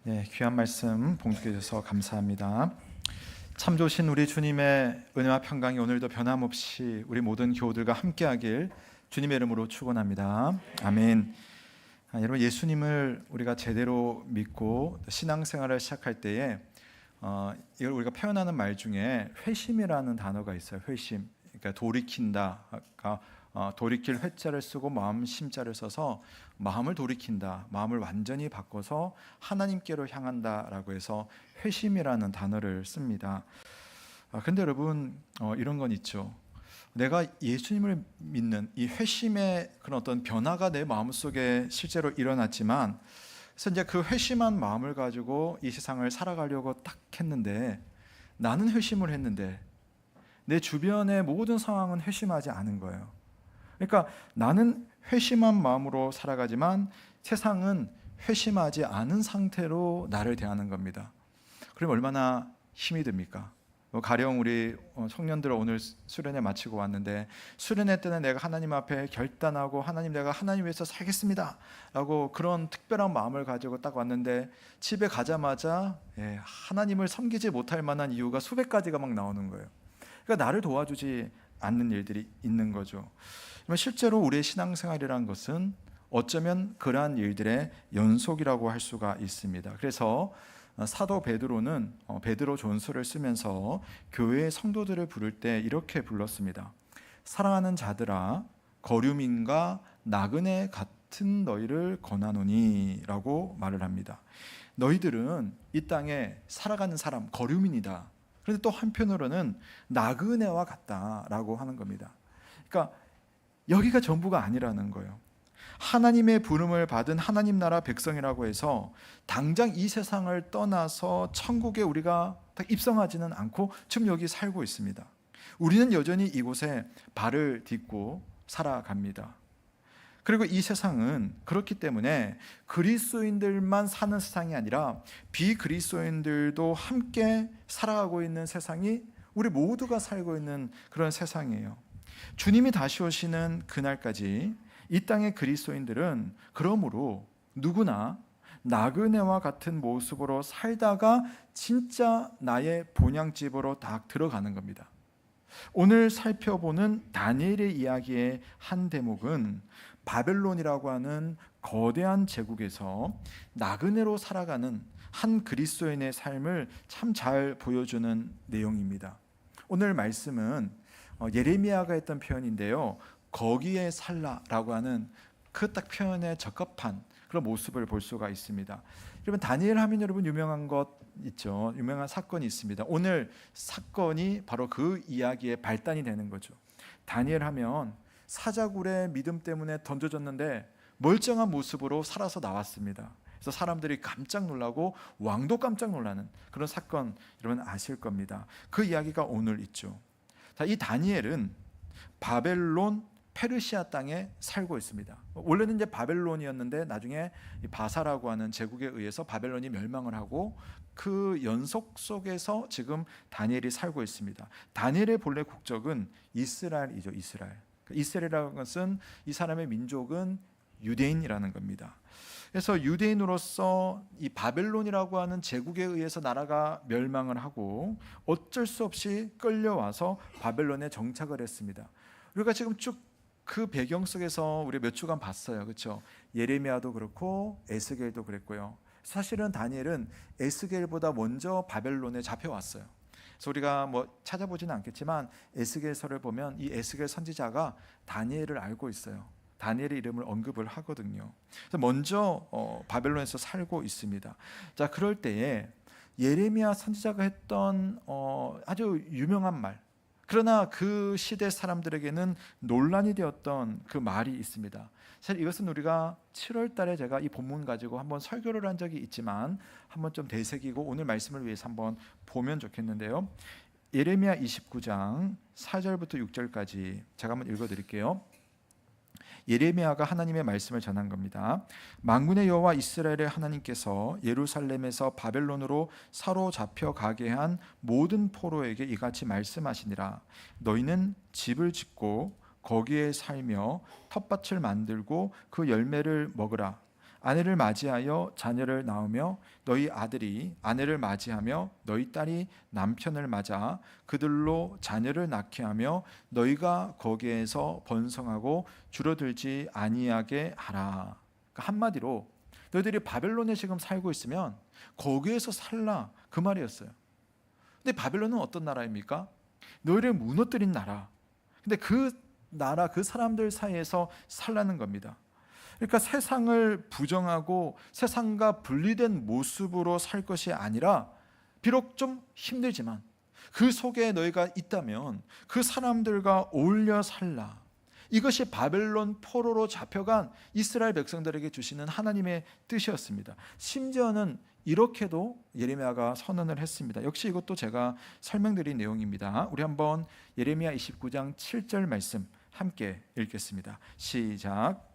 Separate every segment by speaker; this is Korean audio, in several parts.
Speaker 1: 네, 귀한 말씀 봉독해 주셔서 감사합니다. 참 좋으신 우리 주님의 은혜와 평강이 오늘도 변함없이 우리 모든 교우들과 함께하길 주님의 이름으로 축원합니다. 아멘. 여러분, 예수님을 우리가 제대로 믿고 신앙생활을 시작할 때에 이걸 우리가 표현하는 말 중에 회심이라는 단어가 있어요. 회심. 그러니까 돌이킨다. 돌이킬 회자를 쓰고 마음 심자를 써서 마음을 돌이킨다, 마음을 완전히 바꿔서 하나님께로 향한다라고 해서 회심이라는 단어를 씁니다. 근데 여러분, 이런 건 있죠. 내가 예수님을 믿는 이 회심의 그런 어떤 변화가 내 마음속에 실제로 일어났지만, 그래서 이제 그 회심한 마음을 가지고 이 세상을 살아가려고 딱 했는데, 나는 회심을 했는데 내 주변의 모든 상황은 회심하지 않은 거예요. 그러니까 나는 회심한 마음으로 살아가지만 세상은 회심하지 않은 상태로 나를 대하는 겁니다. 그럼 얼마나 힘이 듭니까? 가령 우리 청년들 오늘 수련회 마치고 왔는데, 수련회 때는 내가 하나님 앞에 결단하고 하나님, 내가 하나님 위해서 살겠습니다 라고 그런 특별한 마음을 가지고 딱 왔는데, 집에 가자마자 하나님을 섬기지 못할 만한 이유가 수백 가지가 막 나오는 거예요. 그러니까 나를 도와주지 않는 일들이 있는 거죠. 실제로 우리의 신앙생활이란 것은 어쩌면 그러한 일들의 연속이라고 할 수가 있습니다. 그래서 사도 베드로는 베드로 전서를 쓰면서 교회의 성도들을 부를 때 이렇게 불렀습니다. 사랑하는 자들아, 거류민과 나그네 같은 너희를 권하노니 라고 말을 합니다. 너희들은 이 땅에 살아가는 사람, 거류민이다. 그런데 또 한편으로는 나그네와 같다라고 하는 겁니다. 그러니까 여기가 전부가 아니라는 거예요. 하나님의 부름을 받은 하나님 나라 백성이라고 해서 당장 이 세상을 떠나서 천국에 우리가 딱 입성하지는 않고 지금 여기 살고 있습니다. 우리는 여전히 이곳에 발을 딛고 살아갑니다. 그리고 이 세상은 그렇기 때문에 그리스도인들만 사는 세상이 아니라 비그리스도인들도 함께 살아가고 있는 세상이 우리 모두가 살고 있는 그런 세상이에요. 주님이 다시 오시는 그날까지 이 땅의 그리스도인들은 그러므로 누구나 나그네와 같은 모습으로 살다가 진짜 나의 본향집으로 딱 들어가는 겁니다. 오늘 살펴보는 다니엘의 이야기의 한 대목은 바벨론이라고 하는 거대한 제국에서 나그네로 살아가는 한 그리스도인의 삶을 참 잘 보여주는 내용입니다. 오늘 말씀은 예레미야가 했던 표현인데요, 거기에 살라라고 하는 그 딱 표현에 적합한 그런 모습을 볼 수가 있습니다. 여러분, 다니엘 하면 여러분 유명한 것 있죠. 유명한 사건이 있습니다. 오늘 사건이 바로 그 이야기의 발단이 되는 거죠. 다니엘 하면 사자굴의 믿음 때문에 던져졌는데 멀쩡한 모습으로 살아서 나왔습니다. 그래서 사람들이 깜짝 놀라고 왕도 깜짝 놀라는 그런 사건, 여러분 아실 겁니다. 그 이야기가 오늘 있죠. 자, 이 다니엘은 바벨론 페르시아 땅에 살고 있습니다. 원래는 이제 바벨론이었는데 나중에 바사라고 하는 제국에 의해서 바벨론이 멸망을 하고 그 연속 속에서 지금 다니엘이 살고 있습니다. 다니엘의 본래 국적은 이스라엘이죠. 이스라엘이라는 것은 이 사람의 민족은 유대인이라는 겁니다. 그래서 유대인으로서 이 바벨론이라고 하는 제국에 의해서 나라가 멸망을 하고 어쩔 수 없이 끌려와서 바벨론에 정착을 했습니다. 우리가 지금 쭉 그 배경 속에서 우리 몇 주간 봤어요. 그렇죠? 예레미야도 그렇고 에스겔도 그랬고요. 사실은 다니엘은 에스겔보다 먼저 바벨론에 잡혀왔어요. 그래서 우리가 뭐 찾아보지는 않겠지만 에스겔서를 보면 이 에스겔 선지자가 다니엘을 알고 있어요. 다니엘의 이름을 언급을 하거든요. 그래서 먼저 바벨론에서 살고 있습니다. 자, 그럴 때에 예레미야 선지자가 했던 아주 유명한 말, 그러나 그 시대 사람들에게는 논란이 되었던 그 말이 있습니다. 사실 이것은 우리가 7월 달에 제가 이 본문 가지고 한번 설교를 한 적이 있지만 한번 좀 되새기고 오늘 말씀을 위해서 한번 보면 좋겠는데요. 예레미야 29장 4절부터 6절까지 제가 한번 읽어드릴게요. 예레미야가 하나님의 말씀을 전한 겁니다. 만군의 여호와 이스라엘의 하나님께서 예루살렘에서 바벨론으로 사로잡혀 가게 한 모든 포로에게 이같이 말씀하시니라. 너희는 집을 짓고 거기에 살며 텃밭을 만들고 그 열매를 먹으라. 아내를 맞이하여 자녀를 낳으며 너희 아들이 아내를 맞이하며 너희 딸이 남편을 맞아 그들로 자녀를 낳게 하며 너희가 거기에서 번성하고 줄어들지 아니하게 하라. 그러니까 한마디로 너희들이 바벨론에 지금 살고 있으면 거기에서 살라, 그 말이었어요. 근데 바벨론은 어떤 나라입니까? 너희를 무너뜨린 나라. 근데 그 나라, 그 사람들 사이에서 살라는 겁니다. 그러니까 세상을 부정하고 세상과 분리된 모습으로 살 것이 아니라, 비록 좀 힘들지만 그 속에 너희가 있다면 그 사람들과 어울려 살라. 이것이 바벨론 포로로 잡혀간 이스라엘 백성들에게 주시는 하나님의 뜻이었습니다. 심지어는 이렇게도 예레미야가 선언을 했습니다. 역시 이것도 제가 설명드린 내용입니다. 우리 한번 예레미야 29장 7절 말씀 함께 읽겠습니다. 시작.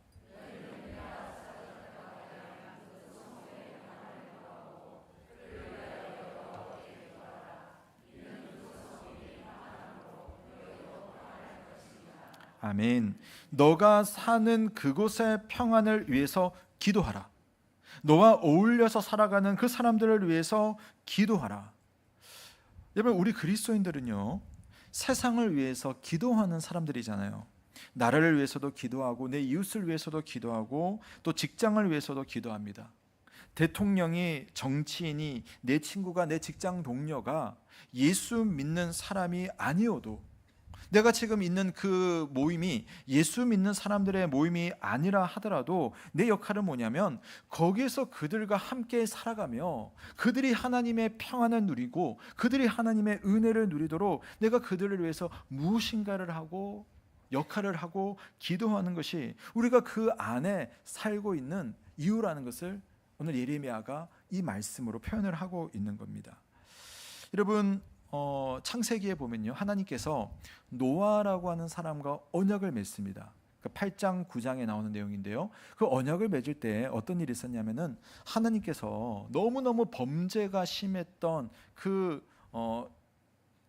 Speaker 1: 아멘. 너가 사는 그곳의 평안을 위해서 기도하라. 너와 어울려서 살아가는 그 사람들을 위해서 기도하라. 여러분, 우리 그리스도인들은요, 세상을 위해서 기도하는 사람들이잖아요. 나라를 위해서도 기도하고 내 이웃을 위해서도 기도하고 또 직장을 위해서도 기도합니다. 대통령이, 정치인이, 내 친구가, 내 직장 동료가 예수 믿는 사람이 아니어도, 내가 지금 있는 그 모임이 예수 믿는 사람들의 모임이 아니라 하더라도 내 역할은 뭐냐면 거기에서 그들과 함께 살아가며 그들이 하나님의 평안을 누리고 그들이 하나님의 은혜를 누리도록 내가 그들을 위해서 무엇인가를 하고 역할을 하고 기도하는 것이 우리가 그 안에 살고 있는 이유라는 것을 오늘 예레미야가 이 말씀으로 표현을 하고 있는 겁니다. 여러분, 창세기에 보면요, 하나님께서 노아라고 하는 사람과 언약을 맺습니다. 그 8장 9장에 나오는 내용인데요, 그 언약을 맺을 때 어떤 일이 있었냐면은 하나님께서 너무너무 범죄가 심했던 그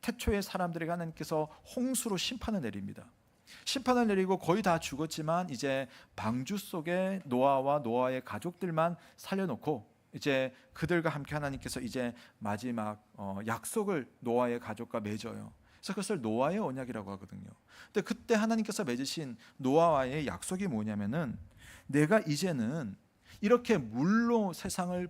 Speaker 1: 태초의 사람들에게 하나님께서 홍수로 심판을 내립니다. 심판을 내리고 거의 다 죽었지만 이제 방주 속에 노아와 노아의 가족들만 살려놓고 이제 그들과 함께 하나님께서 이제 마지막 약속을 노아의 가족과 맺어요. 그래서 그것을 노아의 언약이라고 하거든요. 근데 그때 하나님께서 맺으신 노아와의 약속이 뭐냐면은 내가 이제는 이렇게 물로 세상을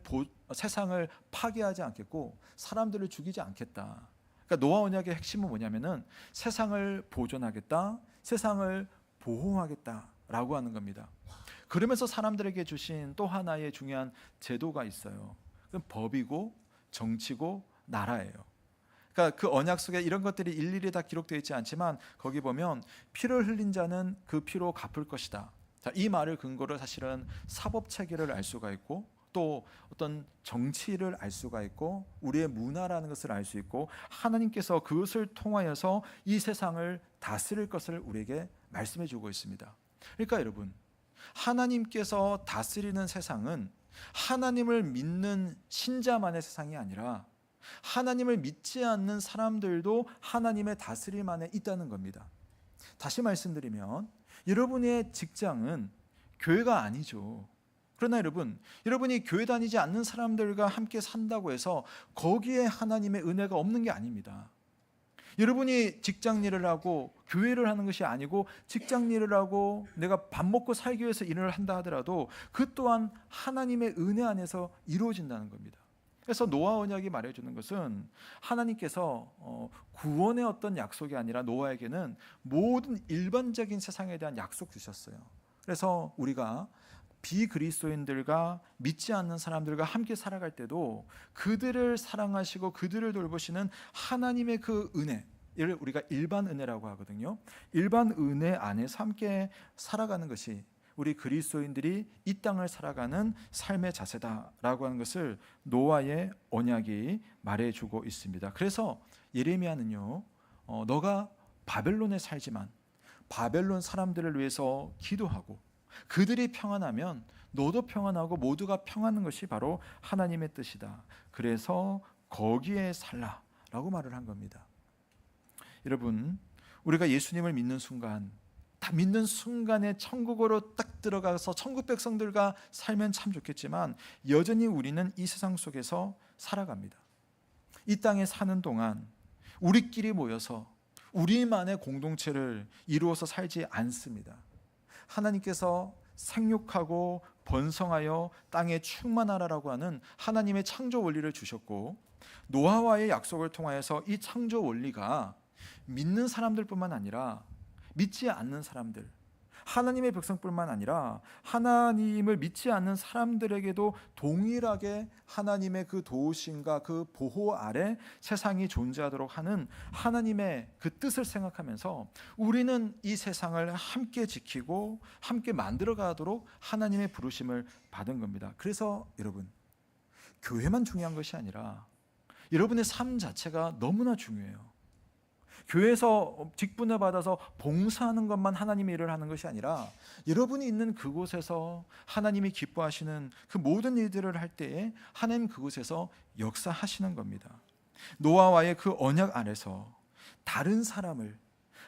Speaker 1: 파괴하지 않겠고 사람들을 죽이지 않겠다. 그러니까 노아 언약의 핵심은 뭐냐면은 세상을 보존하겠다, 세상을 보호하겠다라고 하는 겁니다. 그러면서 사람들에게 주신 또 하나의 중요한 제도가 있어요. 그건 법이고 정치고 나라예요. 그러니까 그 언약 속에 이런 것들이 일일이 다 기록되어 있지 않지만 거기 보면 피를 흘린 자는 그 피로 갚을 것이다. 자, 이 말을 근거로 사실은 사법 체계를 알 수가 있고 또 어떤 정치를 알 수가 있고 우리의 문화라는 것을 알 수 있고 하나님께서 그것을 통하여서 이 세상을 다스릴 것을 우리에게 말씀해 주고 있습니다. 그러니까 여러분, 하나님께서 다스리는 세상은 하나님을 믿는 신자만의 세상이 아니라 하나님을 믿지 않는 사람들도 하나님의 다스림 안에 있다는 겁니다. 다시 말씀드리면 여러분의 직장은 교회가 아니죠. 그러나 여러분, 여러분이 교회 다니지 않는 사람들과 함께 산다고 해서 거기에 하나님의 은혜가 없는 게 아닙니다. 여러분이 직장 일을 하고 교회를 하는 것이 아니고 직장 일을 하고 내가 밥 먹고 살기 위해서 일을 한다 하더라도 그 또한 하나님의 은혜 안에서 이루어진다는 겁니다. 그래서 노아 언약이 말해주는 것은 하나님께서 구원의 어떤 약속이 아니라 노아에게는 모든 일반적인 세상에 대한 약속 주셨어요. 그래서 우리가 비그리스도인들과 믿지 않는 사람들과 함께 살아갈 때도 그들을 사랑하시고 그들을 돌보시는 하나님의 그 은혜, 이를 우리가 일반 은혜라고 하거든요. 일반 은혜 안에서 함께 살아가는 것이 우리 그리스도인들이 이 땅을 살아가는 삶의 자세다라고 하는 것을 노아의 언약이 말해주고 있습니다. 그래서 예레미야는요, 너가 바벨론에 살지만 바벨론 사람들을 위해서 기도하고 그들이 평안하면 너도 평안하고 모두가 평안한 것이 바로 하나님의 뜻이다. 그래서 거기에 살라라고 말을 한 겁니다. 여러분, 우리가 예수님을 믿는 순간 다 믿는 순간에 천국으로 딱 들어가서 천국 백성들과 살면 참 좋겠지만 여전히 우리는 이 세상 속에서 살아갑니다. 이 땅에 사는 동안 우리끼리 모여서 우리만의 공동체를 이루어서 살지 않습니다. 하나님께서 생육하고 번성하여 땅에 충만하라라고 하는 하나님의 창조 원리를 주셨고, 노아와의 약속을 통하여서 이 창조 원리가 믿는 사람들뿐만 아니라 믿지 않는 사람들, 하나님의 백성뿐만 아니라 하나님을 믿지 않는 사람들에게도 동일하게 하나님의 그 도우심과 그 보호 아래 세상이 존재하도록 하는 하나님의 그 뜻을 생각하면서 우리는 이 세상을 함께 지키고 함께 만들어 가도록 하나님의 부르심을 받은 겁니다. 그래서 여러분, 교회만 중요한 것이 아니라 여러분의 삶 자체가 너무나 중요해요. 교회에서 직분을 받아서 봉사하는 것만 하나님의 일을 하는 것이 아니라 여러분이 있는 그곳에서 하나님이 기뻐하시는 그 모든 일들을 할 때에 하나님 그곳에서 역사하시는 겁니다. 노아와의 그 언약 안에서 다른 사람을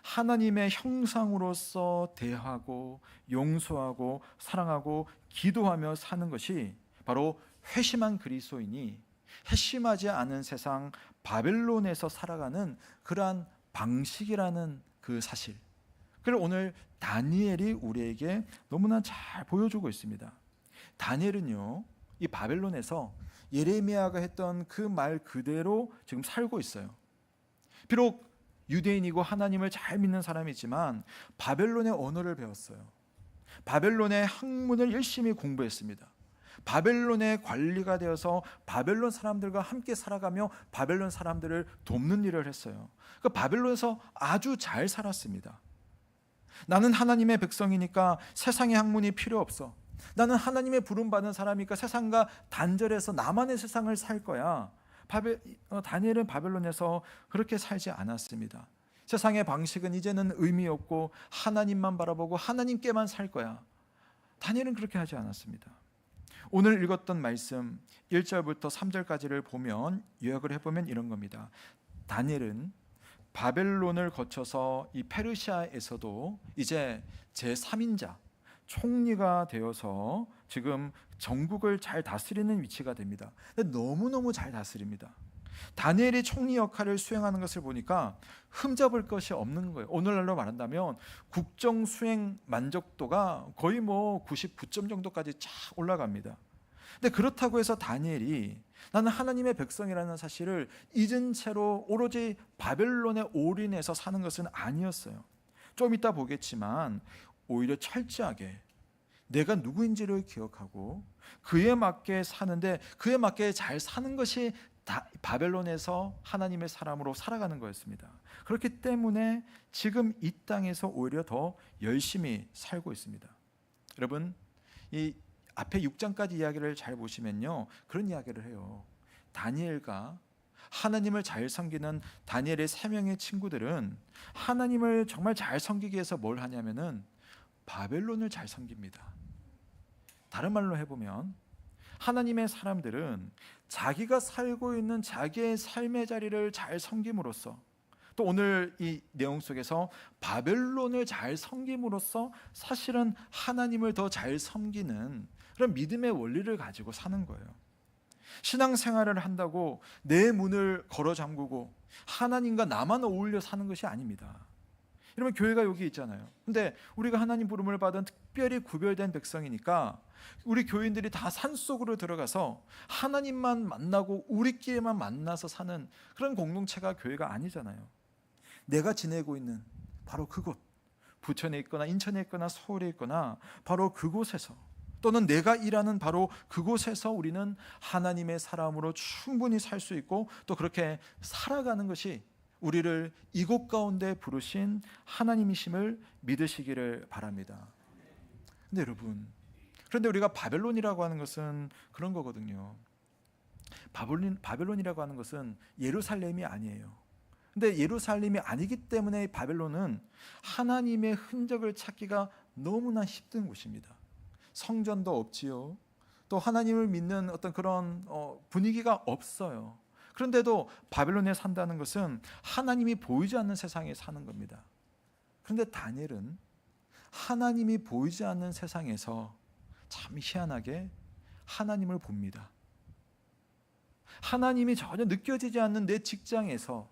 Speaker 1: 하나님의 형상으로서 대하고 용서하고 사랑하고 기도하며 사는 것이 바로 회심한 그리스도인이 회심하지 않은 세상 바벨론에서 살아가는 그러한 방식이라는 그 사실, 그걸 오늘 다니엘이 우리에게 너무나 잘 보여주고 있습니다. 다니엘은요, 이 바벨론에서 예레미야가 했던 그 말 그대로 지금 살고 있어요. 비록 유대인이고 하나님을 잘 믿는 사람이지만 바벨론의 언어를 배웠어요. 바벨론의 학문을 열심히 공부했습니다. 바벨론의 관리가 되어서 바벨론 사람들과 함께 살아가며 바벨론 사람들을 돕는 일을 했어요. 그 바벨론에서 아주 잘 살았습니다. 나는 하나님의 백성이니까 세상의 학문이 필요 없어. 나는 하나님의 부름받은 사람이니까 세상과 단절해서 나만의 세상을 살 거야. 다니엘은 바벨론에서 그렇게 살지 않았습니다. 세상의 방식은 이제는 의미 없고 하나님만 바라보고 하나님께만 살 거야. 다니엘은 그렇게 하지 않았습니다. 오늘 읽었던 말씀 1절부터 3절까지를 보면, 요약을 해보면 이런 겁니다. 다니엘은 바벨론을 거쳐서 이 페르시아에서도 이제 제3인자 총리가 되어서 지금 전국을 잘 다스리는 위치가 됩니다. 근데 너무너무 잘 다스립니다. 다니엘이 총리 역할을 수행하는 것을 보니까 흠잡을 것이 없는 거예요. 오늘날로 말한다면 국정 수행 만족도가 거의 99점 정도까지 쫙 올라갑니다. 근데 그렇다고 해서 다니엘이 나는 하나님의 백성이라는 사실을 잊은 채로 오로지 바벨론에 올인해서 사는 것은 아니었어요. 좀 이따 보겠지만 오히려 철저하게 내가 누구인지를 기억하고 그에 맞게 사는데, 그에 맞게 잘 사는 것이 바벨론에서 하나님의 사람으로 살아가는 거였습니다. 그렇기 때문에 지금 이 땅에서 오히려 더 열심히 살고 있습니다. 여러분, 이 앞에 6장까지 이야기를 잘 보시면요, 그런 이야기를 해요. 다니엘과 하나님을 잘 섬기는 다니엘의 3명의 친구들은 하나님을 정말 잘 섬기기 위해서 뭘 하냐면은 바벨론을 잘 섬깁니다. 다른 말로 해보면 하나님의 사람들은 자기가 살고 있는 자기의 삶의 자리를 잘 섬김으로써, 또 오늘 이 내용 속에서 바벨론을 잘 섬김으로써 사실은 하나님을 더 잘 섬기는 그런 믿음의 원리를 가지고 사는 거예요. 신앙생활을 한다고 내 문을 걸어 잠그고 하나님과 나만 어울려 사는 것이 아닙니다. 여러분, 교회가 여기 있잖아요. 근데 우리가 하나님 부름을 받은 특별히 구별된 백성이니까 우리 교인들이 다 산속으로 들어가서 하나님만 만나고 우리끼리만 만나서 사는 그런 공동체가 교회가 아니잖아요. 내가 지내고 있는 바로 그곳, 부천에 있거나 인천에 있거나 서울에 있거나 바로 그곳에서, 또는 내가 일하는 바로 그곳에서 우리는 하나님의 사람으로 충분히 살 수 있고 또 그렇게 살아가는 것이 우리를 이곳 가운데 부르신 하나님이심을 믿으시기를 바랍니다. 근데 여러분, 그런데 우리가 바벨론이라고 하는 것은 그런 거거든요. 바벨론이라고 하는 것은 예루살렘이 아니에요. 근데 예루살렘이 아니기 때문에 바벨론은 하나님의 흔적을 찾기가 너무나 힘든 곳입니다. 성전도 없지요. 또 하나님을 믿는 어떤 그런 분위기가 없어요. 그런데도 바벨론에 산다는 것은 하나님이 보이지 않는 세상에 사는 겁니다. 그런데 다니엘은 하나님이 보이지 않는 세상에서 참 희한하게 하나님을 봅니다. 하나님이 전혀 느껴지지 않는 내 직장에서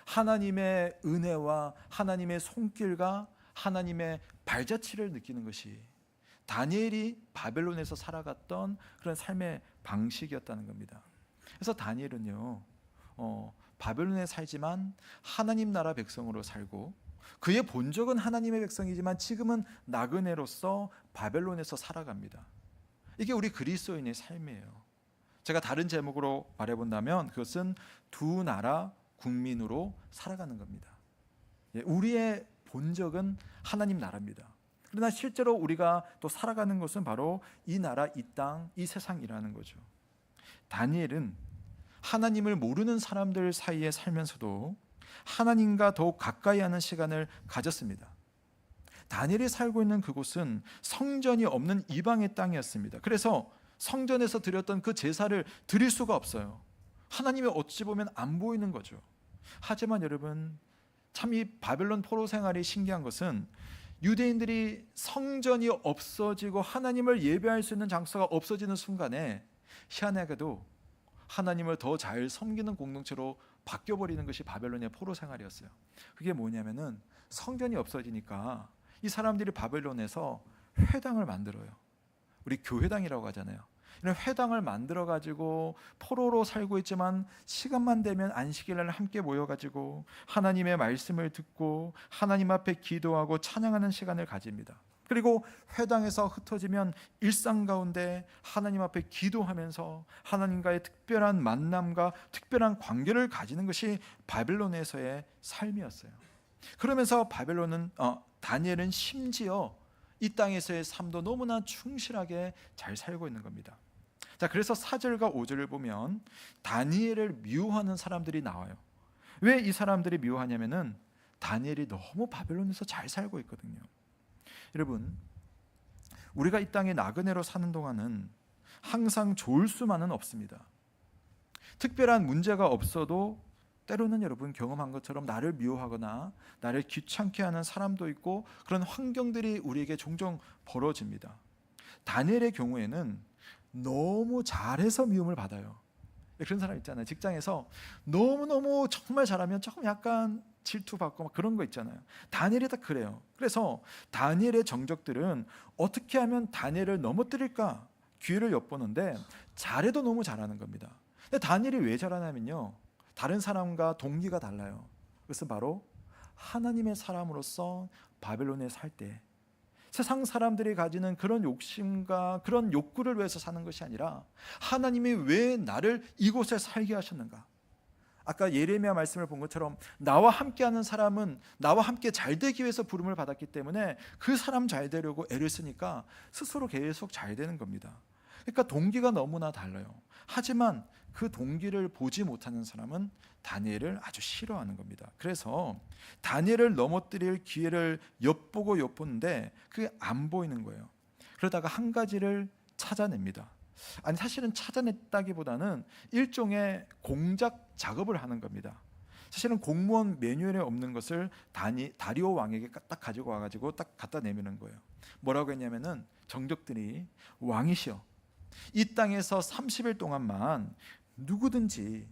Speaker 1: 하나님의 은혜와 하나님의 손길과 하나님의 발자취를 느끼는 것이 다니엘이 바벨론에서 살아갔던 그런 삶의 방식이었다는 겁니다. 그래서 다니엘은요, 바벨론에 살지만 하나님 나라 백성으로 살고, 그의 본적은 하나님의 백성이지만 지금은 나그네로서 바벨론에서 살아갑니다. 이게 우리 그리스도인의 삶이에요. 제가 다른 제목으로 말해본다면 그것은 두 나라 국민으로 살아가는 겁니다. 우리의 본적은 하나님 나라입니다. 그러나 실제로 우리가 또 살아가는 것은 바로 이 나라, 이 땅, 이 세상이라는 거죠. 다니엘은 하나님을 모르는 사람들 사이에 살면서도 하나님과 더욱 가까이 하는 시간을 가졌습니다. 다니엘이 살고 있는 그곳은 성전이 없는 이방의 땅이었습니다. 그래서 성전에서 드렸던 그 제사를 드릴 수가 없어요. 하나님이 어찌 보면 안 보이는 거죠. 하지만 여러분, 참 이 바벨론 포로 생활이 신기한 것은 유대인들이 성전이 없어지고 하나님을 예배할 수 있는 장소가 없어지는 순간에 희한하게도 하나님을 더 잘 섬기는 공동체로 바뀌어버리는 것이 바벨론의 포로 생활이었어요. 그게 뭐냐면은 성전이 없어지니까 이 사람들이 바벨론에서 회당을 만들어요. 우리 교회당이라고 하잖아요. 이런 회당을 만들어 가지고 포로로 살고 있지만 시간만 되면 안식일날 함께 모여 가지고 하나님의 말씀을 듣고 하나님 앞에 기도하고 찬양하는 시간을 가집니다. 그리고 회당에서 흩어지면 일상 가운데 하나님 앞에 기도하면서 하나님과의 특별한 만남과 특별한 관계를 가지는 것이 바벨론에서의 삶이었어요. 그러면서 다니엘은 심지어 이 땅에서의 삶도 너무나 충실하게 잘 살고 있는 겁니다. 자, 그래서 4절과 5절을 보면 다니엘을 미워하는 사람들이 나와요. 왜 이 사람들이 미워하냐면은 다니엘이 너무 바벨론에서 잘 살고 있거든요. 여러분, 우리가 이 땅에 나그네로 사는 동안은 항상 좋을 수만은 없습니다. 특별한 문제가 없어도 때로는 여러분 경험한 것처럼 나를 미워하거나 나를 귀찮게 하는 사람도 있고 그런 환경들이 우리에게 종종 벌어집니다. 다니엘의 경우에는 너무 잘해서 미움을 받아요. 그런 사람 있잖아요. 직장에서 너무너무 정말 잘하면 조금 약간 질투받고 막 그런 거 있잖아요. 다니엘이 다 그래요. 그래서 다니엘의 정적들은 어떻게 하면 다니엘을 넘어뜨릴까 기회를 엿보는데 잘해도 너무 잘하는 겁니다. 근데 다니엘이 왜 잘하냐면요, 다른 사람과 동기가 달라요. 그것은 바로 하나님의 사람으로서 바벨론에 살 때 세상 사람들이 가지는 그런 욕심과 그런 욕구를 위해서 사는 것이 아니라 하나님이 왜 나를 이곳에 살게 하셨는가. 아까 예레미야 말씀을 본 것처럼 나와 함께하는 사람은 나와 함께 잘 되기 위해서 부름을 받았기 때문에 그 사람 잘 되려고 애를 쓰니까 스스로 계속 잘 되는 겁니다. 그러니까 동기가 너무나 달라요. 하지만 그 동기를 보지 못하는 사람은 다니엘을 아주 싫어하는 겁니다. 그래서 다니엘을 넘어뜨릴 기회를 엿보는데 그게 안 보이는 거예요. 그러다가 한 가지를 찾아냅니다. 아니, 사실은 찾아냈다기보다는 일종의 공작 작업을 하는 겁니다. 사실은 공무원 매뉴얼에 없는 것을 다리오 왕에게 딱 가지고 와가지고 딱 갖다 내미는 거예요. 뭐라고 했냐면은 정적들이 왕이시여, 이 땅에서 30일 동안만 누구든지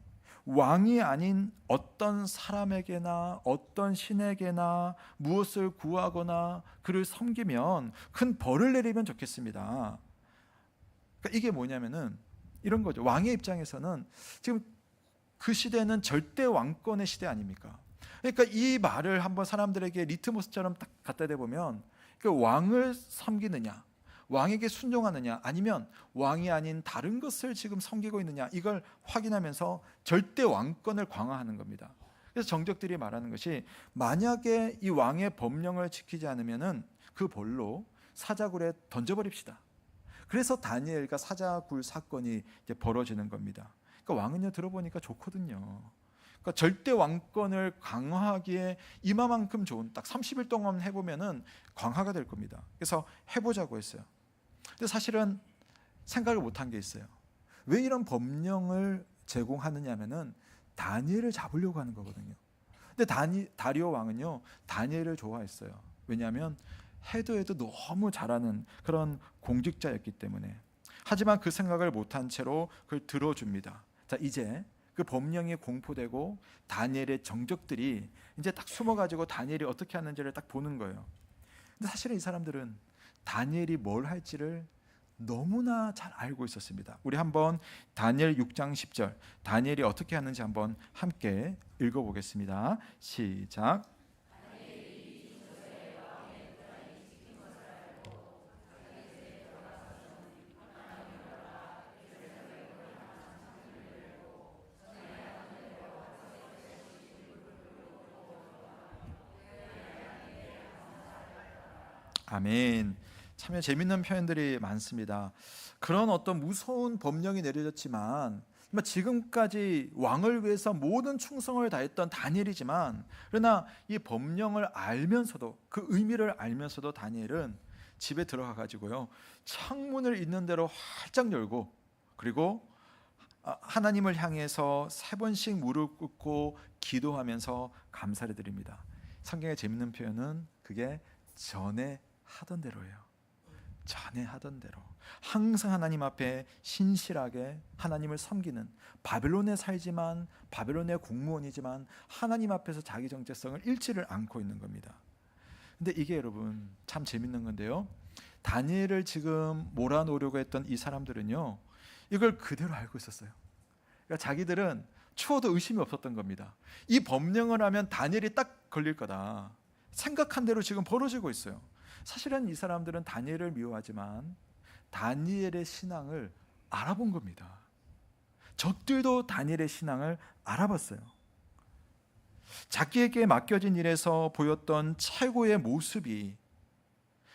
Speaker 1: 왕이 아닌 어떤 사람에게나 어떤 신에게나 무엇을 구하거나 그를 섬기면 큰 벌을 내리면 좋겠습니다. 그러니까 이게 뭐냐면은 이런 거죠. 왕의 입장에서는 지금 그 시대는 절대 왕권의 시대 아닙니까? 그러니까 이 말을 한번 사람들에게 리트머스처럼 딱 갖다 대보면 그 왕을 섬기느냐, 왕에게 순종하느냐, 아니면 왕이 아닌 다른 것을 지금 섬기고 있느냐, 이걸 확인하면서 절대 왕권을 강화하는 겁니다. 그래서 정적들이 말하는 것이 만약에 이 왕의 법령을 지키지 않으면은 그 벌로 사자굴에 던져버립시다. 그래서 다니엘과 사자굴 사건이 이제 벌어지는 겁니다. 그러니까 왕은요, 들어보니까 좋거든요. 그러니까 절대 왕권을 강화하기에 이마만큼 좋은, 딱 30일 동안 해보면은 강화가 될 겁니다. 그래서 해보자고 했어요. 근데 사실은 생각을 못한 게 있어요. 왜 이런 법령을 제공하느냐면은 다니엘을 잡으려고 하는 거거든요. 근데 다리오 왕은요, 다니엘을 좋아했어요. 왜냐하면 해도 너무 잘하는 그런 공직자였기 때문에, 하지만 그 생각을 못한 채로 그걸 들어줍니다. 자, 이제 그 법령이 공포되고 다니엘의 정적들이 이제 딱 숨어가지고 다니엘이 어떻게 하는지를 딱 보는 거예요. 근데 사실은 이 사람들은 다니엘이 뭘 할지를 너무나 잘 알고 있었습니다. 우리 한번 다니엘 6장 10절 다니엘이 어떻게 하는지 한번 함께 읽어보겠습니다. 시작. 아멘. 참 재밌는 표현들이 많습니다. 그런 어떤 무서운 법령이 내려졌지만 지금까지 왕을 위해서 모든 충성을 다했던 다니엘이지만, 그러나 이 법령을 알면서도, 그 의미를 알면서도 다니엘은 집에 들어가 가지고요, 창문을 있는 대로 활짝 열고, 그리고 하나님을 향해서 3번씩 무릎 꿇고 기도하면서 감사를 드립니다. 성경의 재밌는 표현은 그게 전에 하던 대로예요. 전에 하던 대로 항상 하나님 앞에 신실하게 하나님을 섬기는, 바벨론에 살지만 바벨론의 공무원이지만 하나님 앞에서 자기 정체성을 잃지를 않고 있는 겁니다. 근데 이게 여러분 참 재밌는 건데요, 다니엘을 지금 몰아놓으려고 했던 이 사람들은요, 이걸 그대로 알고 있었어요. 그러니까 자기들은 추워도 의심이 없었던 겁니다. 이 법령을 하면 다니엘이 딱 걸릴 거다 생각한 대로 지금 벌어지고 있어요. 사실은 이 사람들은 다니엘을 미워하지만 다니엘의 신앙을 알아본 겁니다. 적들도 다니엘의 신앙을 알아봤어요. 자기에게 맡겨진 일에서 보였던 최고의 모습이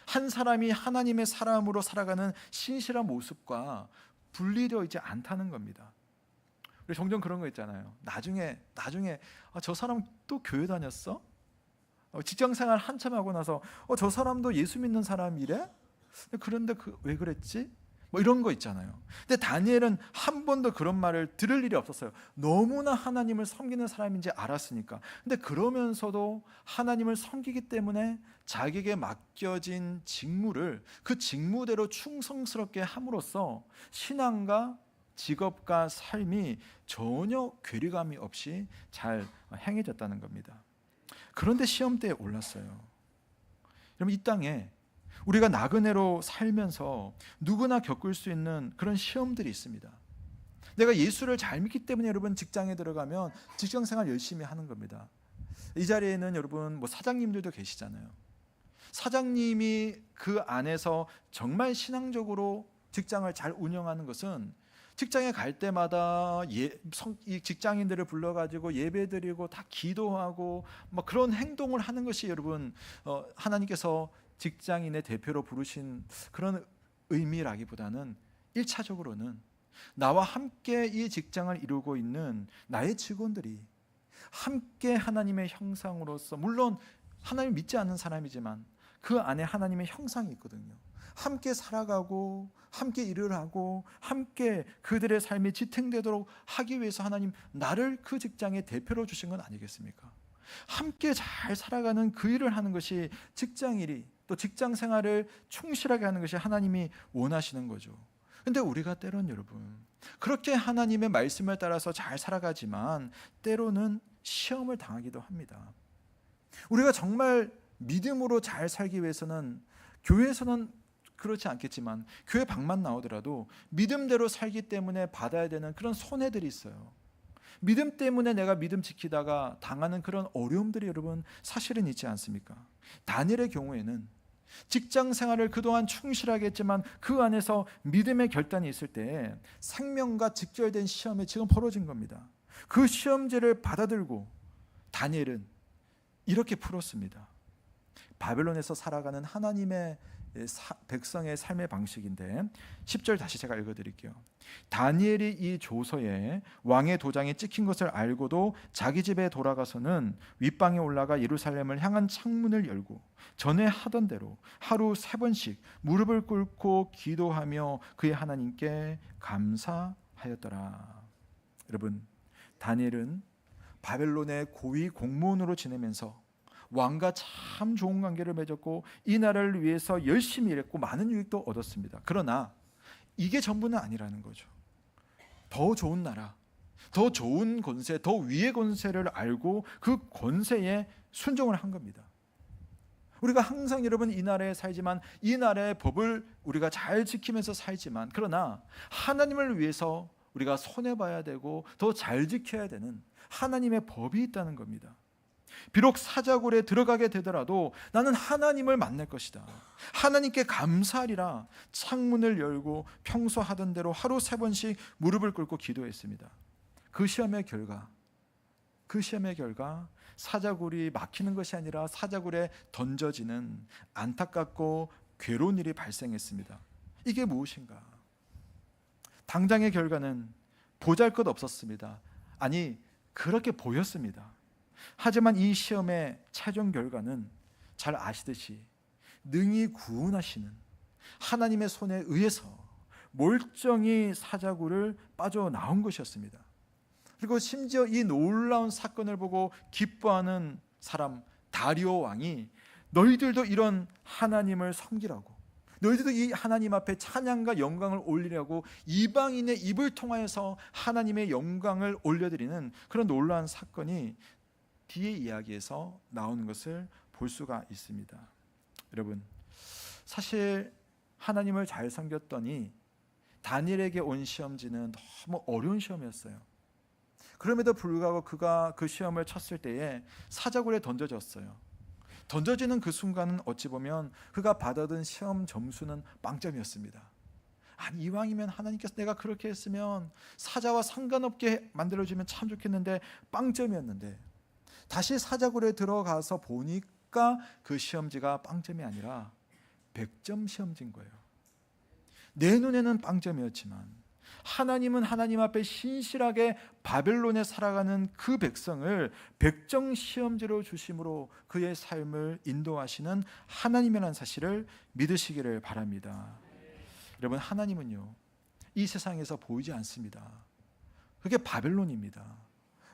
Speaker 1: 한 사람이 하나님의 사람으로 살아가는 신실한 모습과 분리되어 있지 않다는 겁니다. 우리 종종 그런 거 있잖아요. 나중에 저 사람 또 교회 다녔어? 직장생활 한참 하고 나서 저 사람도 예수 믿는 사람이래? 그런데 왜 그랬지? 이런 거 있잖아요. 근데 다니엘은 한 번도 그런 말을 들을 일이 없었어요. 너무나 하나님을 섬기는 사람인지 알았으니까. 근데 그러면서도 하나님을 섬기기 때문에 자기에게 맡겨진 직무를 그 직무대로 충성스럽게 함으로써 신앙과 직업과 삶이 전혀 괴리감이 없이 잘 행해졌다는 겁니다. 그런데 시험대에 올랐어요. 여러분, 이 땅에 우리가 나그네로 살면서 누구나 겪을 수 있는 그런 시험들이 있습니다. 내가 예수를 잘 믿기 때문에 여러분 직장에 들어가면 직장생활 열심히 하는 겁니다. 이 자리에는 여러분 사장님들도 계시잖아요. 사장님이 그 안에서 정말 신앙적으로 직장을 잘 운영하는 것은 직장에 갈 때마다 이 직장인들을 불러가지고 예배드리고 다 기도하고 그런 행동을 하는 것이 여러분 하나님께서 직장인의 대표로 부르신 그런 의미라기보다는 1차적으로는 나와 함께 이 직장을 이루고 있는 나의 직원들이 함께 하나님의 형상으로서, 물론 하나님 믿지 않는 사람이지만 그 안에 하나님의 형상이 있거든요. 함께 살아가고 함께 일을 하고 함께 그들의 삶이 지탱되도록 하기 위해서 하나님 나를 그 직장의 대표로 주신 건 아니겠습니까? 함께 잘 살아가는 그 일을 하는 것이 직장일이, 또 직장 생활을 충실하게 하는 것이 하나님이 원하시는 거죠. 근데 우리가 때론 여러분 그렇게 하나님의 말씀을 따라서 잘 살아가지만 때로는 시험을 당하기도 합니다. 우리가 정말 믿음으로 잘 살기 위해서는 교회에서는 그렇지 않겠지만 교회 밖만 나오더라도 믿음대로 살기 때문에 받아야 되는 그런 손해들이 있어요. 믿음 때문에 내가 믿음 지키다가 당하는 그런 어려움들이 여러분 사실은 있지 않습니까? 다니엘의 경우에는 직장 생활을 그동안 충실하게 했지만 그 안에서 믿음의 결단이 있을 때 생명과 직결된 시험이 지금 벌어진 겁니다. 그 시험지를 받아들고 다니엘은 이렇게 풀었습니다. 바벨론에서 살아가는 하나님의 백성의 삶의 방식인데 10절 다시 제가 읽어드릴게요. 다니엘이 이 조서에 왕의 도장이 찍힌 것을 알고도 자기 집에 돌아가서는 윗방에 올라가 예루살렘을 향한 창문을 열고 전에 하던 대로 하루 3번씩 무릎을 꿇고 기도하며 그의 하나님께 감사하였더라. 여러분, 다니엘은 바벨론의 고위 공무원으로 지내면서 왕과 참 좋은 관계를 맺었고 이 나라를 위해서 열심히 일했고 많은 유익도 얻었습니다. 그러나 이게 전부는 아니라는 거죠. 더 좋은 나라, 더 좋은 권세, 더 위의 권세를 알고 그 권세에 순종을 한 겁니다. 우리가 항상 여러분 이 나라에 살지만 이 나라의 법을 우리가 잘 지키면서 살지만 그러나 하나님을 위해서 우리가 손해봐야 되고 더 잘 지켜야 되는 하나님의 법이 있다는 겁니다. 비록 사자굴에 들어가게 되더라도 나는 하나님을 만날 것이다. 하나님께 감사하리라. 창문을 열고 평소 하던 대로 하루 3번씩 무릎을 꿇고 기도했습니다. 그 시험의 결과 사자굴이 막히는 것이 아니라 사자굴에 던져지는 안타깝고 괴로운 일이 발생했습니다. 이게 무엇인가? 당장의 결과는 보잘것없었습니다. 아니, 그렇게 보였습니다. 하지만 이 시험의 최종 결과는 잘 아시듯이 능히 구원하시는 하나님의 손에 의해서 멀쩡히 사자굴을 빠져나온 것이었습니다. 그리고 심지어 이 놀라운 사건을 보고 기뻐하는 사람 다리오 왕이 너희들도 이런 하나님을 섬기라고, 너희들도 이 하나님 앞에 찬양과 영광을 올리려고 이방인의 입을 통하여서 하나님의 영광을 올려드리는 그런 놀라운 사건이 뒤의 이야기에서 나오는 것을 볼 수가 있습니다. 여러분, 사실 하나님을 잘 섬겼더니 다니엘에게 온 시험지는 너무 어려운 시험이었어요. 그럼에도 불구하고 그가 그 시험을 쳤을 때에 사자굴에 던져졌어요. 던져지는 그 순간은 어찌 보면 그가 받아든 시험 점수는 빵점이었습니다. 아니, 이왕이면 하나님께서 내가 그렇게 했으면 사자와 상관없게 만들어주면 참 좋겠는데 빵점이었는데 다시 사자굴에 들어가서 보니까 그 시험지가 빵점이 아니라 100점 시험지인 거예요. 내 눈에는 빵점이었지만 하나님은 하나님 앞에 신실하게 바벨론에 살아가는 그 백성을 100점 시험지로 주심으로 그의 삶을 인도하시는 하나님이라는 사실을 믿으시기를 바랍니다. 여러분, 하나님은요, 이 세상에서 보이지 않습니다. 그게 바벨론입니다.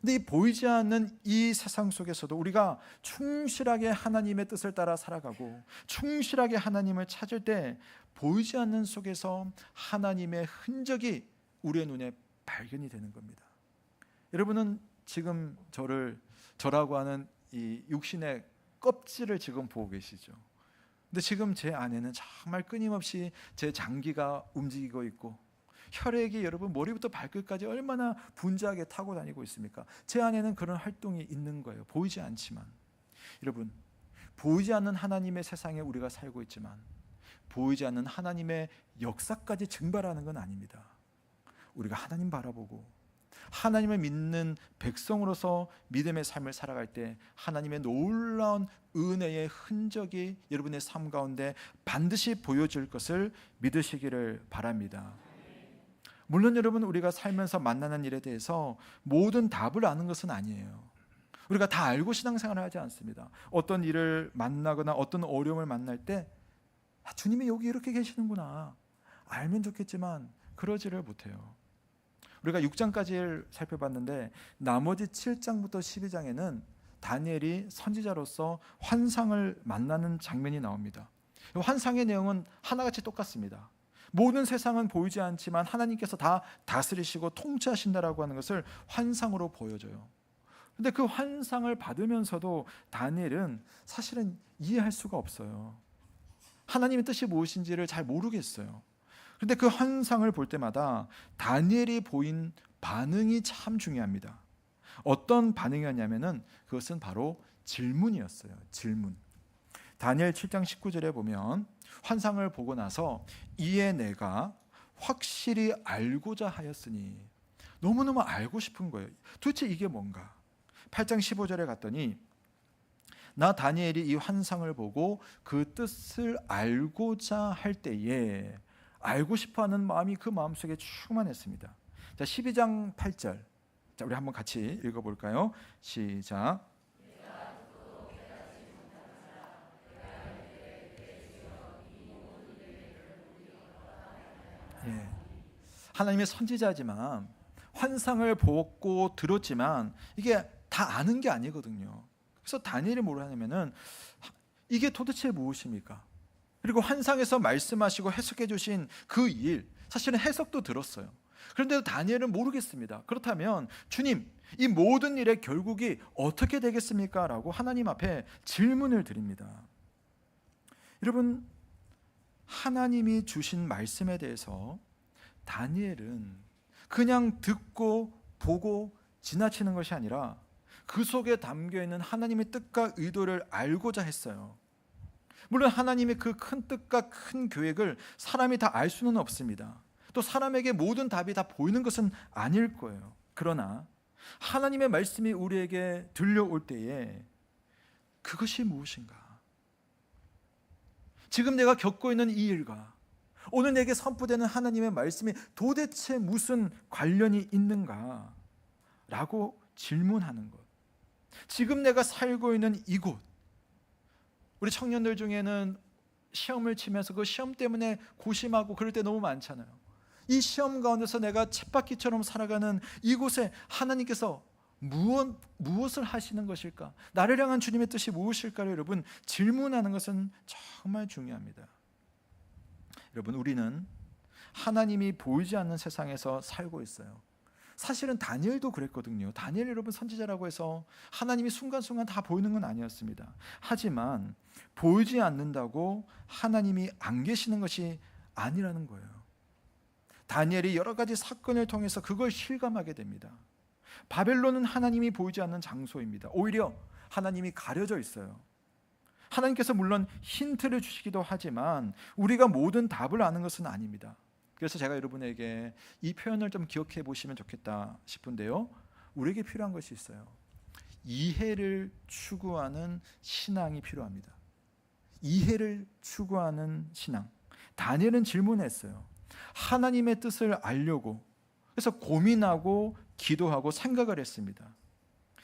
Speaker 1: 근데 이 보이지 않는 이 세상 속에서도 우리가 충실하게 하나님의 뜻을 따라 살아가고 충실하게 하나님을 찾을 때 보이지 않는 속에서 하나님의 흔적이 우리의 눈에 발견이 되는 겁니다. 여러분은 지금 저라고 하는 이 육신의 껍질을 지금 보고 계시죠. 근데 지금 제 안에는 정말 끊임없이 제 장기가 움직이고 있고 혈액이 여러분 머리부터 발끝까지 얼마나 분주하게 타고 다니고 있습니까? 제 안에는 그런 활동이 있는 거예요. 보이지 않지만. 여러분, 보이지 않는 하나님의 세상에 우리가 살고 있지만 보이지 않는 하나님의 역사까지 증발하는 건 아닙니다. 우리가 하나님 바라보고 하나님을 믿는 백성으로서 믿음의 삶을 살아갈 때 하나님의 놀라운 은혜의 흔적이 여러분의 삶 가운데 반드시 보여줄 것을 믿으시기를 바랍니다. 물론 여러분, 우리가 살면서 만나는 일에 대해서 모든 답을 아는 것은 아니에요. 우리가 다 알고 신앙생활을 하지 않습니다. 어떤 일을 만나거나 어떤 어려움을 만날 때 주님이 여기 이렇게 계시는구나 알면 좋겠지만 그러지를 못해요. 우리가 6장까지 살펴봤는데 나머지 7장부터 12장에는 다니엘이 선지자로서 환상을 만나는 장면이 나옵니다. 환상의 내용은 하나같이 똑같습니다. 모든 세상은 보이지 않지만 하나님께서 다 다스리시고 통치하신다라고 하는 것을 환상으로 보여줘요. 그런데 그 환상을 받으면서도 다니엘은 사실은 이해할 수가 없어요. 하나님의 뜻이 무엇인지를 잘 모르겠어요. 그런데 그 환상을 볼 때마다 다니엘이 보인 반응이 참 중요합니다. 어떤 반응이었냐면은 그것은 바로 질문이었어요. 질문. 다니엘 7장 19절에 보면 환상을 보고 나서 이에 내가 확실히 알고자 하였으니, 너무너무 알고 싶은 거예요. 도대체 이게 뭔가? 8장 15절에 갔더니 나 다니엘이 이 환상을 보고 그 뜻을 알고자 할 때에 알고 싶어하는 마음이 그 마음속에 충만했습니다. 자, 12장 8절. 자, 우리 한번 같이 읽어볼까요? 시작. 예. 하나님의 선지자지만 환상을 보고 들었지만 이게 다 아는 게 아니거든요. 그래서 다니엘이 뭐라 하냐면은 이게 도대체 무엇입니까? 그리고 환상에서 말씀하시고 해석해 주신 그 일, 사실은 해석도 들었어요. 그런데도 다니엘은 모르겠습니다. 그렇다면 주님, 이 모든 일의 결국이 어떻게 되겠습니까? 라고 하나님 앞에 질문을 드립니다. 여러분, 하나님이 주신 말씀에 대해서 다니엘은 그냥 듣고 보고 지나치는 것이 아니라 그 속에 담겨있는 하나님의 뜻과 의도를 알고자 했어요. 물론 하나님의 그 큰 뜻과 큰 계획을 사람이 다 알 수는 없습니다. 또 사람에게 모든 답이 다 보이는 것은 아닐 거예요. 그러나 하나님의 말씀이 우리에게 들려올 때에 그것이 무엇인가? 지금 내가 겪고 있는 이 일과 오늘 내게 선포되는 하나님의 말씀이 도대체 무슨 관련이 있는가? 라고 질문하는 것. 지금 내가 살고 있는 이곳, 우리 청년들 중에는 시험을 치면서 그 시험 때문에 고심하고 그럴 때 너무 많잖아요. 이 시험 가운데서 내가 쳇바퀴처럼 살아가는 이곳에 하나님께서 무엇을 하시는 것일까? 나를 향한 주님의 뜻이 무엇일까를 여러분 질문하는 것은 정말 중요합니다. 여러분, 우리는 하나님이 보이지 않는 세상에서 살고 있어요. 사실은 다니엘도 그랬거든요. 다니엘 여러분 선지자라고 해서 하나님이 순간순간 다 보이는 건 아니었습니다. 하지만 보이지 않는다고 하나님이 안 계시는 것이 아니라는 거예요. 다니엘이 여러 가지 사건을 통해서 그걸 실감하게 됩니다. 바벨론은 하나님이 보이지 않는 장소입니다. 오히려 하나님이 가려져 있어요. 하나님께서 물론 힌트를 주시기도 하지만 우리가 모든 답을 아는 것은 아닙니다. 그래서 제가 여러분에게 이 표현을 좀 기억해 보시면 좋겠다 싶은데요. 우리에게 필요한 것이 있어요. 이해를 추구하는 신앙이 필요합니다. 이해를 추구하는 신앙. 다니엘은 질문했어요. 하나님의 뜻을 알려고, 그래서 고민하고 기도하고 생각을 했습니다.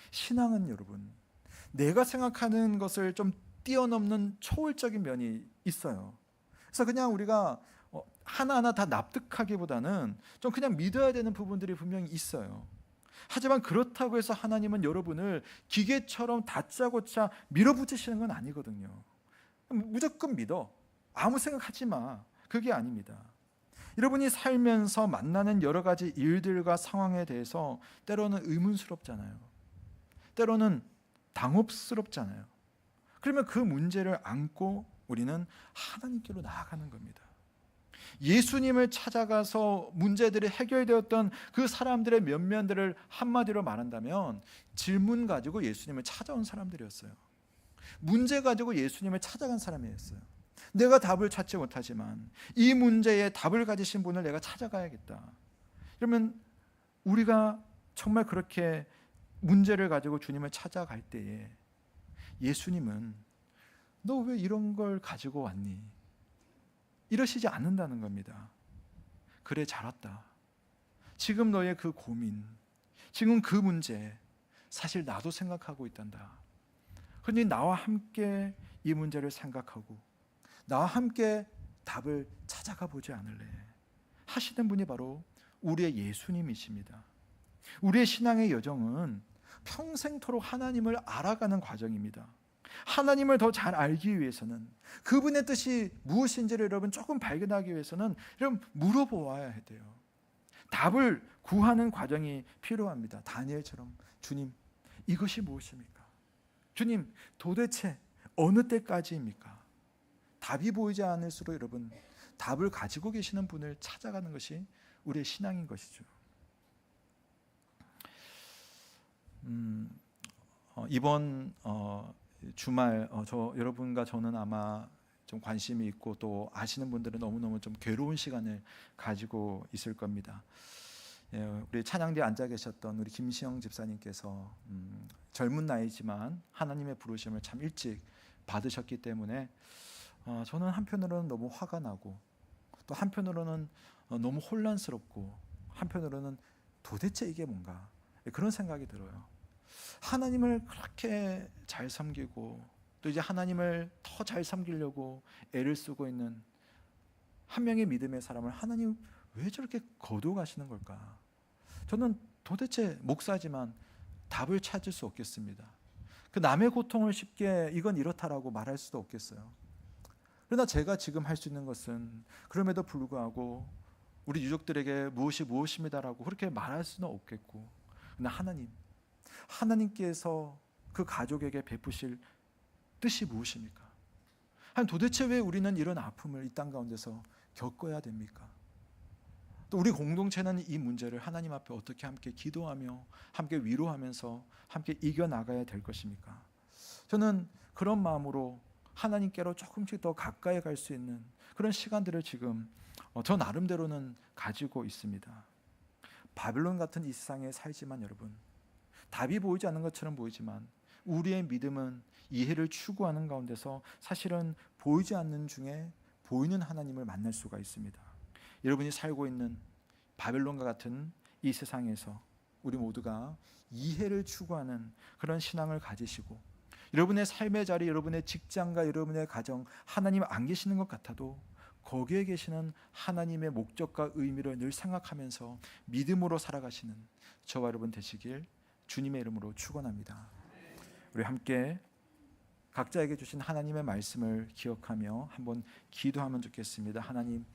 Speaker 1: 신앙은 여러분, 내가 생각하는 것을 좀 뛰어넘는 초월적인 면이 있어요. 그래서 그냥 우리가 하나하나 다 납득하기보다는 좀 그냥 믿어야 되는 부분들이 분명히 있어요. 하지만 그렇다고 해서 하나님은 여러분을 기계처럼 다짜고짜 밀어붙이시는 건 아니거든요. 무조건 믿어, 아무 생각하지 마, 그게 아닙니다. 여러분이 살면서 만나는 여러 가지 일들과 상황에 대해서 때로는 의문스럽잖아요. 때로는 당혹스럽잖아요. 그러면 그 문제를 안고 우리는 하나님께로 나아가는 겁니다. 예수님을 찾아가서 문제들이 해결되었던 그 사람들의 면면들을 한마디로 말한다면 질문 가지고 예수님을 찾아온 사람들이었어요. 문제 가지고 예수님을 찾아간 사람이었어요. 내가 답을 찾지 못하지만 이 문제에 답을 가지신 분을 내가 찾아가야겠다. 그러면 우리가 정말 그렇게 문제를 가지고 주님을 찾아갈 때에 예수님은 너 왜 이런 걸 가지고 왔니? 이러시지 않는다는 겁니다. 그래, 잘 왔다. 지금 너의 그 고민, 지금 그 문제 사실 나도 생각하고 있단다. 그런데 나와 함께 이 문제를 생각하고 나와 함께 답을 찾아가 보지 않을래? 하시는 분이 바로 우리의 예수님이십니다. 우리의 신앙의 여정은 평생토록 하나님을 알아가는 과정입니다. 하나님을 더 잘 알기 위해서는, 그분의 뜻이 무엇인지를 여러분 조금 발견하기 위해서는 여러분 물어보아야 돼요. 답을 구하는 과정이 필요합니다. 다니엘처럼 주님, 이것이 무엇입니까? 주님, 도대체 어느 때까지입니까? 답이 보이지 않을수록 여러분 답을 가지고 계시는 분을 찾아가는 것이 우리의 신앙인 것이죠. 이번 주말 여러분과 저는 아마 좀 관심이 있고 또 아시는 분들은 너무너무 좀 괴로운 시간을 가지고 있을 겁니다. 우리 찬양대에 앉아 계셨던 우리 김시영 집사님께서 젊은 나이지만 하나님의 부르심을 참 일찍 받으셨기 때문에 저는 한편으로는 너무 화가 나고 또 한편으로는 너무 혼란스럽고 한편으로는 도대체 이게 뭔가 그런 생각이 들어요. 하나님을 그렇게 잘 섬기고 또 이제 하나님을 더 잘 섬기려고 애를 쓰고 있는 한 명의 믿음의 사람을 하나님 왜 저렇게 거두어가시는 걸까? 저는 도대체 목사지만 답을 찾을 수 없겠습니다. 그 남의 고통을 쉽게 이건 이렇다라고 말할 수도 없겠어요. 그러나 제가 지금 할 수 있는 것은 그럼에도 불구하고 우리 유족들에게 무엇이 무엇입니다라고 그렇게 말할 수는 없겠고, 그러나 하나님께서 그 가족에게 베푸실 뜻이 무엇입니까? 도대체 왜 우리는 이런 아픔을 이 땅 가운데서 겪어야 됩니까? 또 우리 공동체는 이 문제를 하나님 앞에 어떻게 함께 기도하며 함께 위로하면서 함께 이겨나가야 될 것입니까? 저는 그런 마음으로 하나님께로 조금씩 더 가까이 갈 수 있는 그런 시간들을 지금 저 나름대로는 가지고 있습니다. 바벨론 같은 이 세상에 살지만 여러분, 답이 보이지 않는 것처럼 보이지만 우리의 믿음은 이해를 추구하는 가운데서 사실은 보이지 않는 중에 보이는 하나님을 만날 수가 있습니다. 여러분이 살고 있는 바벨론과 같은 이 세상에서 우리 모두가 이해를 추구하는 그런 신앙을 가지시고, 여러분의 삶의 자리, 여러분의 직장과 여러분의 가정, 하나님 안 계시는 것 같아도 거기에 계시는 하나님의 목적과 의미를 늘 생각하면서 믿음으로 살아가시는 저와 여러분 되시길 주님의 이름으로 축원합니다. 우리 함께 각자에게 주신 하나님의 말씀을 기억하며 한번 기도하면 좋겠습니다. 하나님,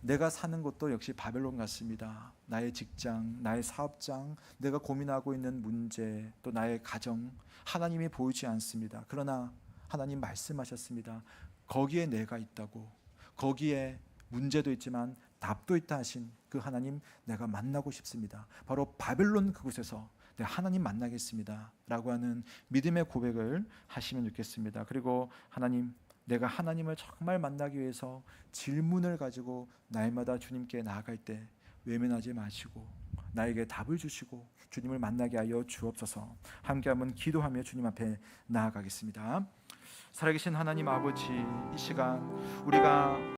Speaker 1: 내가 사는 것도 역시 바벨론 같습니다. 나의 직장, 나의 사업장, 내가 고민하고 있는 문제, 또 나의 가정, 하나님이 보이지 않습니다. 그러나 하나님 말씀하셨습니다. 거기에 내가 있다고, 거기에 문제도 있지만 답도 있다 하신 그 하나님, 내가 만나고 싶습니다. 바로 바벨론 그곳에서 내 하나님 만나겠습니다 라고 하는 믿음의 고백을 하시면 좋겠습니다. 그리고 하나님, 내가 하나님을 정말 만나기 위해서 질문을 가지고 날마다 주님께 나아갈 때 외면하지 마시고 나에게 답을 주시고 주님을 만나게 하여 주옵소서. 함께 한번 기도하며 주님 앞에 나아가겠습니다. 살아계신 하나님 아버지, 이 시간 우리가